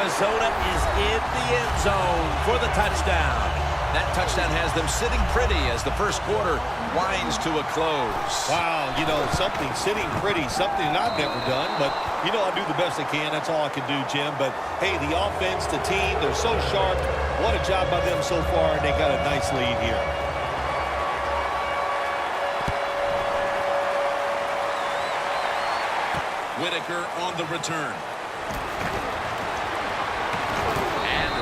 Arizona is in the end zone for the touchdown. That touchdown has them sitting pretty as the first quarter winds to a close. Wow, you know, something sitting pretty, something I've never done. But, you know, I do the best I can. That's all I can do, Jim. But, hey, the offense, the team, they're so sharp. What a job by them so far, and they got a nice lead here. Whitaker on the return.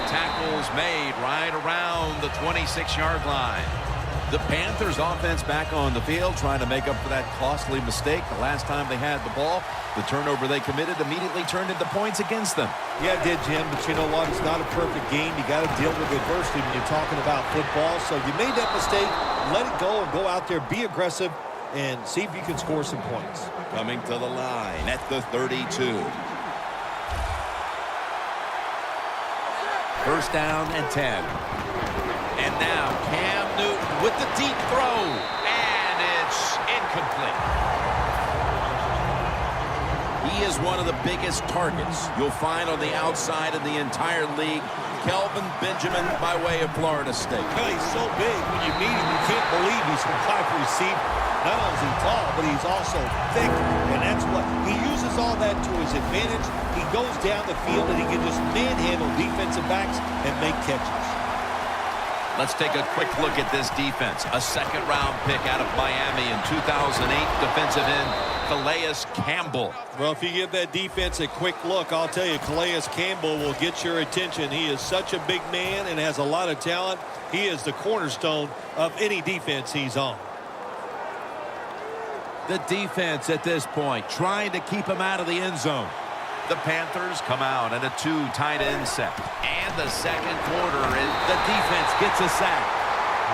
Tackles made right around the 26-yard line. The Panthers offense back on the field trying to make up for that costly mistake the last time they had the ball. The turnover they committed immediately turned into points against them. Yeah, it did, Jim, but you know what? It's not a perfect game. You got to deal with adversity when you're talking about football. So you made that mistake, let it go, and go out there, be aggressive, and see if you can score some points. Coming to the line at the 32. First down and 10. And now Cam Newton with the deep throw. And it's incomplete. He is one of the biggest targets you'll find on the outside of the entire league. Kelvin Benjamin by way of Florida State. Well, he's so big. When you meet him, you can't believe he's a wide receiver. Not only is he tall, but he's also thick, and that's what he uses all that to his advantage. He goes down the field, and he can just manhandle defensive backs and make catches. Let's take a quick look at this defense. A second-round pick out of Miami in 2008, defensive end Calais Campbell. Well, if you give that defense a quick look, I'll tell you, Calais Campbell will get your attention. He is such a big man and has a lot of talent. He is the cornerstone of any defense he's on. The defense at this point trying to keep him out of the end zone. The Panthers come out in a two tight end set. And the second quarter, the defense gets a sack.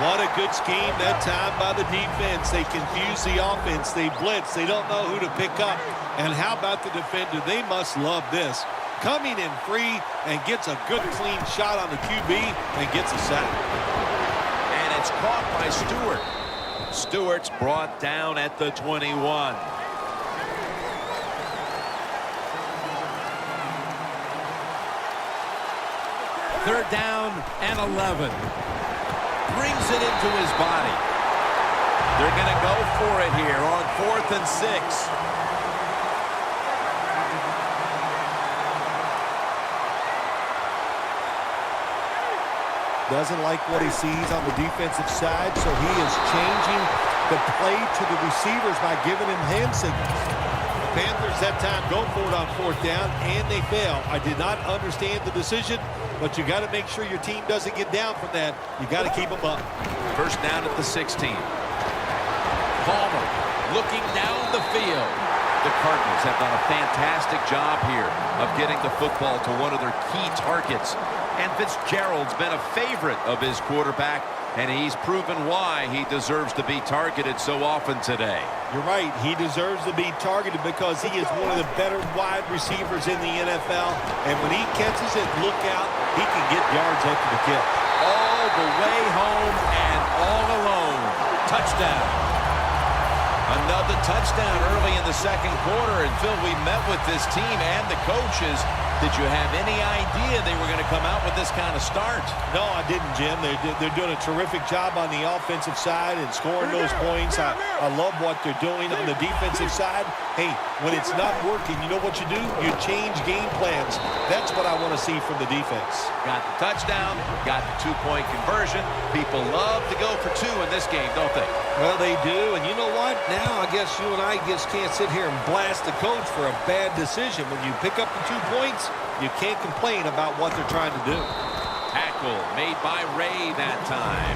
What a good scheme that time by the defense. They confuse the offense. They blitz. They don't know who to pick up. And how about the defender? They must love this. Coming in free and gets a good clean shot on the QB and gets a sack. And it's caught by Stewart. Stewart's brought down at the 21. Third down and 11. Brings it into his body. They're going to go for it here on 4th and 6. Doesn't like what he sees on the defensive side, so he is changing the play to the receivers by giving him hand signals. The Panthers that time go for it on 4th down, and they fail. I did not understand the decision, but you got to make sure your team doesn't get down from that. You got to keep them up. First down at the 16. Palmer looking down the field. The Cardinals have done a fantastic job here of getting the football to one of their key targets. And Fitzgerald's been a favorite of his quarterback, and he's proven why he deserves to be targeted so often today. You're right. He deserves to be targeted because he is one of the better wide receivers in the NFL. And when he catches it, look out, he can get yards after the catch. All the way home and all alone. Touchdown. Another touchdown early in the second quarter. And Phil, we met with this team and the coaches. Did you have any idea they were going to come out with this kind of start? No, I didn't, Jim. They're doing a terrific job on the offensive side and scoring those points. I love what they're doing on the defensive side. Hey, when it's not working, you know what you do? You change game plans. That's what I want to see from the defense. Got the touchdown, got the two-point conversion. People love to go for two in this game, don't they? Well, they do. And you know what? Now I guess you and I just can't sit here and blast the coach for a bad decision. When you pick up the 2 points, you can't complain about what they're trying to do. Tackle made by Ray that time.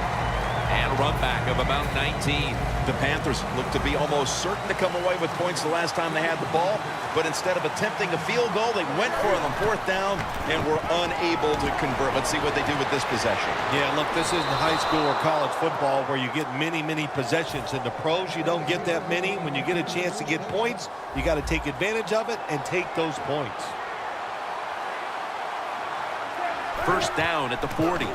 And a run back of about 19. The Panthers looked to be almost certain to come away with points the last time they had the ball, but instead of attempting a field goal, they went for it on 4th down and were unable to convert. Let's see what they do with this possession. Yeah, look, this isn't high school or college football where you get many possessions. In the pros, you don't get that many. When you get a chance to get points, you got to take advantage of it and take those points. First down at the 40.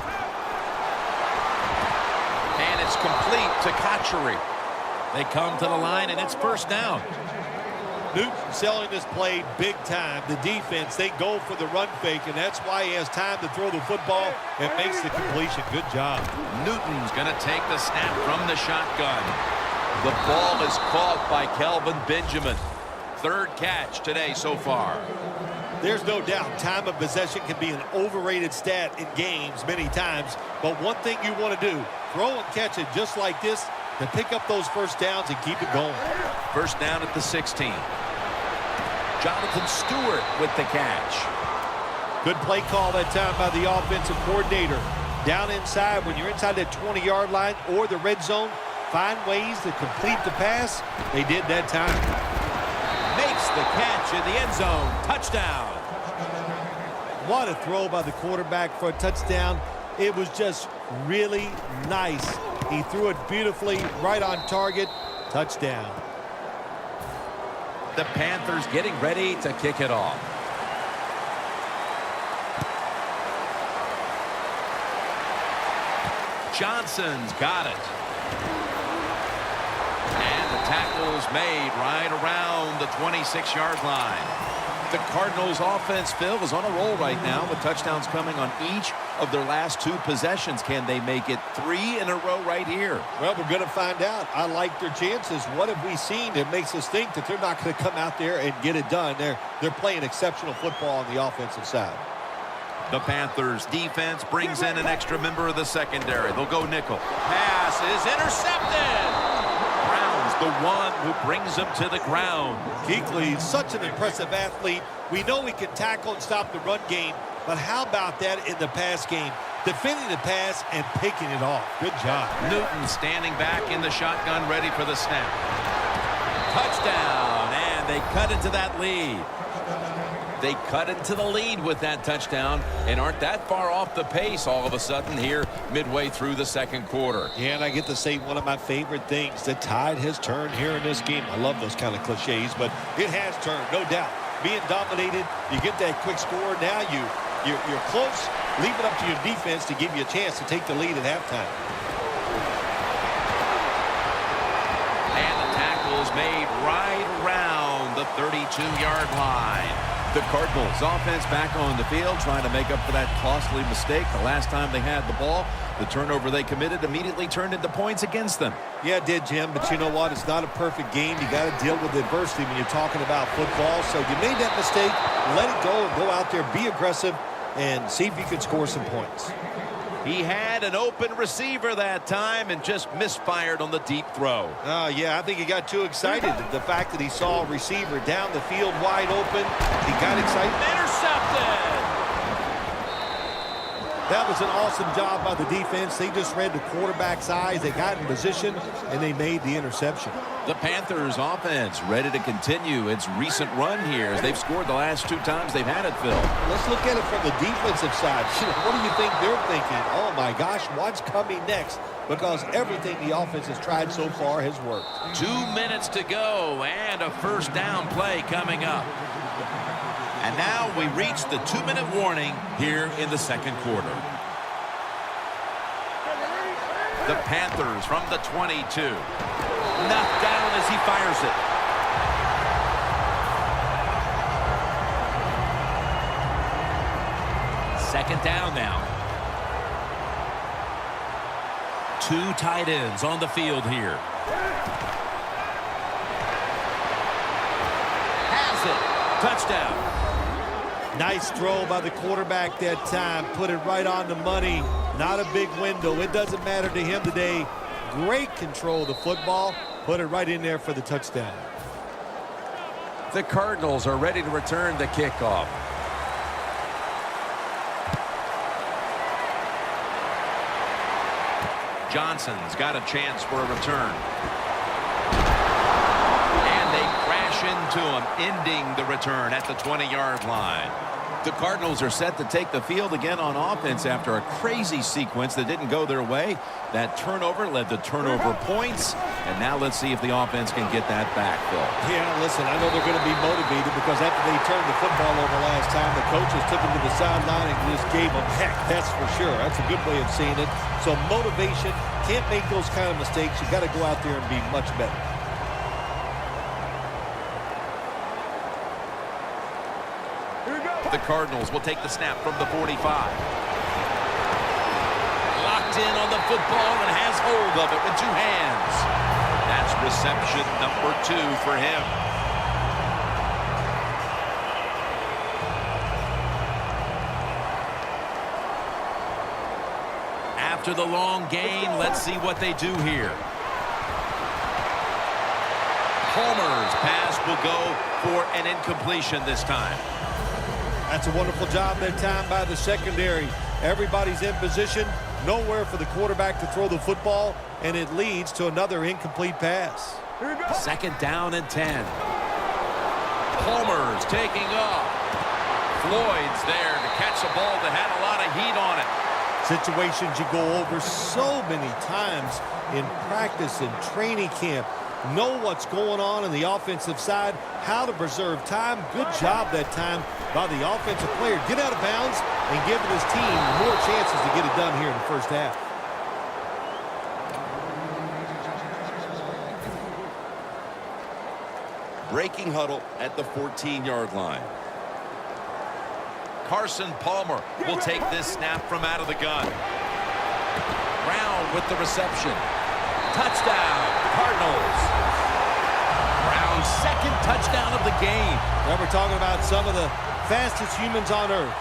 And it's complete to Kotchery. They come to the line, and it's first down. Newton selling this play big time. The defense, they go for the run fake, and that's why he has time to throw the football and makes the completion. Good job. Newton's going to take the snap from the shotgun. The ball is caught by Kelvin Benjamin. Third catch today so far. There's no doubt time of possession can be an overrated stat in games many times, but one thing you want to do, throw and catch it just like this to pick up those first downs and keep it going. First down at the 16. Jonathan Stewart with the catch. Good play call that time by the offensive coordinator. Down inside, when you're inside that 20-yard line or the red zone, find ways to complete the pass. They did that time. Makes the catch in the end zone. Touchdown. What a throw by the quarterback for a touchdown. It was just really nice. He threw it beautifully, right on target. Touchdown. The Panthers getting ready to kick it off. Johnson's got it. And the tackle's made right around the 26-yard line. The Cardinals offense, Phil, is on a roll right now with touchdowns coming on each of their last two possessions. Can they make it 3 in a row right here? Well, we're going to find out. I like their chances. What have we seen that makes us think that they're not going to come out there and get it done? They're playing exceptional football on the offensive side. The Panthers defense brings in an extra member of the secondary. They'll go nickel. Pass is intercepted. Brown's the one who brings him to the ground. Kuechly, such an impressive athlete. We know he can tackle and stop the run game, but how about that in the pass game? Defending the pass and picking it off. Good job. Newton standing back in the shotgun, ready for the snap. Touchdown, and they cut into that lead. They cut into the lead with that touchdown and aren't that far off the pace all of a sudden here midway through the second quarter. Yeah, and I get to say one of my favorite things, the tide has turned here in this game. I love those kind of cliches, but it has turned, no doubt. Being dominated, you get that quick score. Now you're close. Leave it up to your defense to give you a chance to take the lead at halftime. And the tackle is made right around the 32-yard line. The Cardinals offense back on the field trying to make up for that costly mistake the last time they had the ball. The turnover they committed immediately turned into points against them. Yeah, it did, Jim, but you know what? It's not a perfect game. You got to deal with adversity when you're talking about football. So you made that mistake, let it go, and go out there, be aggressive, and see if you can score some points. He had an open receiver that time and just misfired on the deep throw. Yeah, I think he got too excited. The fact that he saw a receiver down the field wide open, he got excited. Intercepted! That was an awesome job by the defense. They just read the quarterback's eyes. They got in position, and they made the interception. The Panthers offense ready to continue its recent run here as they've scored the last 2 times they've had it, Phil. Let's look at it from the defensive side. What do you think they're thinking? Oh, my gosh, what's coming next? Because everything the offense has tried so far has worked. 2 minutes to go and a first down play coming up. And now we reach the 2-minute warning here in the second quarter. The Panthers from the 22. Knocked down as he fires it. Second down now. 2 tight ends on the field here. Has it. Touchdown. Nice throw by the quarterback that time. Put it right on the money. Not a big window. It doesn't matter to him today. Great control of the football. Put it right in there for the touchdown. The Cardinals are ready to return the kickoff. Johnson's got a chance for a return. And they crash into him, ending the return at the 20-yard line. The Cardinals are set to take the field again on offense after a crazy sequence that didn't go their way. That turnover led to turnover points. And now let's see if the offense can get that back, Phil. Yeah, listen, I know they're going to be motivated because after they turned the football over last time, the coaches took them to the sideline and just gave them heck. That's for sure. That's a good way of seeing it. So motivation, can't make those kind of mistakes. You got to go out there and be much better. The Cardinals will take the snap from the 45. Locked in on the football and has hold of it with two hands. That's reception number 2 for him. After the long gain, let's see what they do here. Palmer's pass will go for an incompletion this time. That's a wonderful job that time by the secondary. Everybody's in position, nowhere for the quarterback to throw the football, and it leads to another incomplete pass. Second down and 10. Palmer's taking off. Floyd's there to catch a ball that had a lot of heat on it. Situations you go over so many times in practice and training camp. Know what's going on the offensive side, how to preserve time. Good job that time by the offensive player. Get out of bounds and give his team more chances to get it done here in the first half. Breaking huddle at the 14-yard line. Carson Palmer will take this snap from out of the gun. Brown with the reception. Touchdown, Cardinals. Brown's second touchdown of the game. Now we're talking about some of the fastest humans on earth.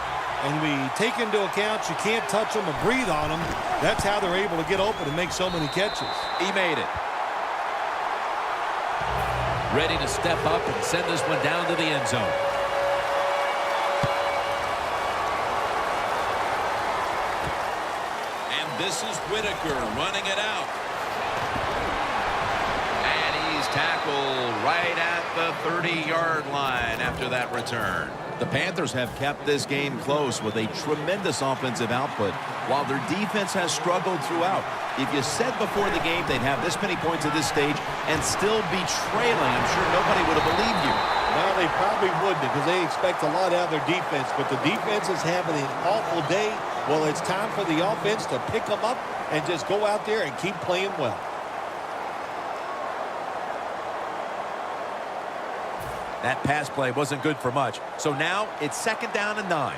And we take into account you can't touch them or breathe on them. That's how they're able to get open and make so many catches. He made it. Ready to step up and send this one down to the end zone. And this is Whitaker running it out. And he's tackled right at the 30-yard line after that return. The Panthers have kept this game close with a tremendous offensive output, while their defense has struggled throughout. If you said before the game they'd have this many points at this stage and still be trailing, I'm sure nobody would have believed you. No, they probably wouldn't, because they expect a lot out of their defense. But the defense is having an awful day. Well, it's time for the offense to pick them up and just go out there and keep playing well. That pass play wasn't good for much. So now it's second down and 9.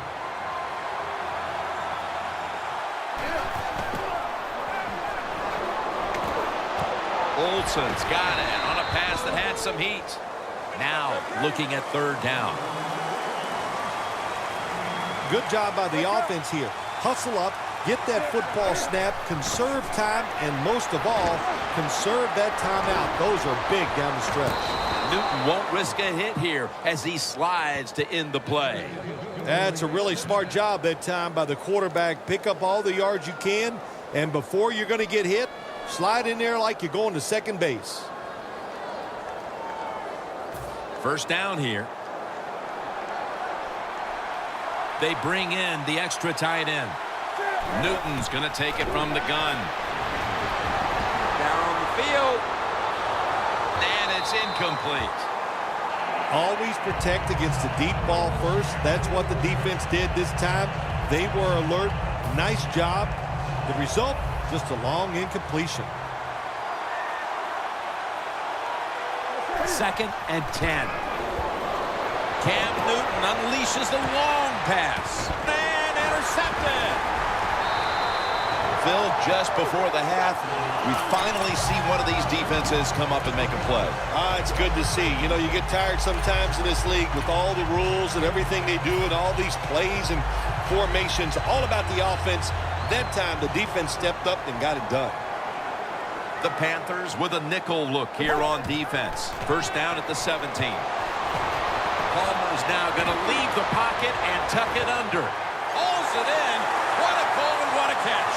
Olsen's got it on a pass that had some heat. Now looking at third down. Good job by the offense here. Hustle up, get that football snap, conserve time, and most of all, conserve that timeout. Those are big down the stretch. Newton won't risk a hit here as he slides to end the play. That's a really smart job that time by the quarterback. Pick up all the yards you can, and before you're going to get hit, slide in there like you're going to second base. First down here. They bring in the extra tight end. Newton's going to take it from the gun. Down the field. And it's incomplete. Always protect against the deep ball first. That's what the defense did this time. They were alert. Nice job. The result, just a long incompletion. Second and 10. Cam Newton unleashes the long pass. And intercepted. Phil, just before the half, we finally see one of these defenses come up and make a play. It's good to see. You know, you get tired sometimes in this league with all the rules and everything they do and all these plays and formations, all about the offense. That time, the defense stepped up and got it done. The Panthers with a nickel look here on defense. First down at the 17. Palmer's now going to leave the pocket and tuck it under. Hauls it in. What a goal and what a catch.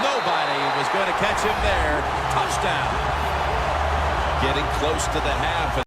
Nobody was going to catch him there. Touchdown. Getting close to the half.